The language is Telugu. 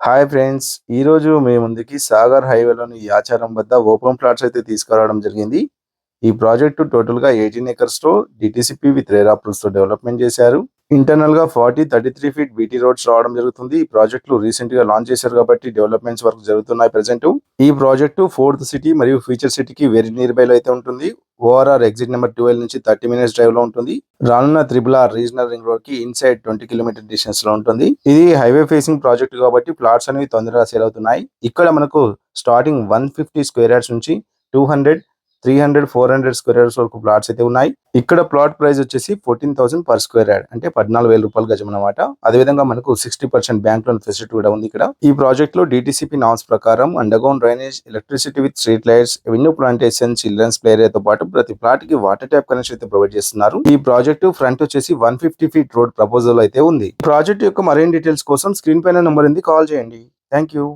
Hi friends! ఈరోజు మీ ముందుకి సాగర్ హైవేలోని యాచారం వద్ద ఓపెన్ ప్లాట్స్ అయితే తీసుకురావడం జరిగింది. ఈ ప్రాజెక్టు టోటల్‌గా 18 ఎకర్స్‌తో డీటీసీపీ విత్ రేరా అప్రూవ్స్‌తో డెవలప్‌మెంట్ చేశారు. ఇంటర్నల్‌గా 33 ఫీట్ బీటీ రోడ్స్ రావడం జరుగుతుంది. ఈ ప్రాజెక్టులు రీసెంట్‌గా లాంచ్ చేశారు కాబట్టి డెవలప్‌మెంట్స్ వర్క్ జరుగుతున్నాయి ప్రెజెంటు. ఈ ప్రాజెక్టు 4థ్ సిటీ మరియు ఫ్యూచర్ సిటీకి వెరీ నియర్ బైలో అయితే ఉంటుంది. ఓఆర్ఆర్ ఎగ్జిట్ నెంబర్ 12 నుంచి 30 మినిట్స్ డ్రైవ్‌లో ఉంటుంది. రానున్న RRR రీజనల్ రింగ్ రోడ్‌కి ఇన్‌సైడ్ 20 కిలోమీటర్ డిస్టెన్స్‌లో ఉంటుంది. ఇది హైవే ఫేసింగ్ ప్రాజెక్ట్ కాబట్టి ప్లాట్స్ అనేవి తొందరగా సేల్ అవుతున్నాయి. ఇక్కడ మనకు స్టార్టింగ్ 150 స్క్వేర్ యార్డ్స్ నుంచి 200, 300, 400 స్క్వేర్ యార్డ్స్ వరకు ప్లాట్స్ అయితే ఉన్నాయి. ఇక్కడ ప్లాట్ ప్రైస్ వచ్చేసి 14,000 పర్ స్క్వేర్ యార్డ్, అంటే 14,000 రూపాయలు గజం అన్నమాట. అదేవిధంగా మనకు 60% బ్యాంక్ లోన్ ఫెసిలిటీ కూడా ఉంది ఇక్కడ. ఈ ప్రాజెక్ట్ లో డీటీసీపీ నామ్స్ ప్రకారం underground drainage, electricity with street lights, avenue plantation, children's play area తో పాటు ప్రతి ప్లాట్ కి వాటర్ ట్యాప్ కనెక్షన్ అయితే ప్రొవైడ్ చేస్తున్నారు. ఈ ప్రాజెక్టు ఫ్రంట్ వచ్చేసి 150 ఫీట్ రోడ్ ప్రపోజల్ అయితే ఉంది. ప్రాజెక్ట్ యొక్క మరిన్ని డీటెయిల్స్ కోసం స్క్రీన్ పైన నెంబర్ ఉంది, కాల్ చేయండి. Thank you.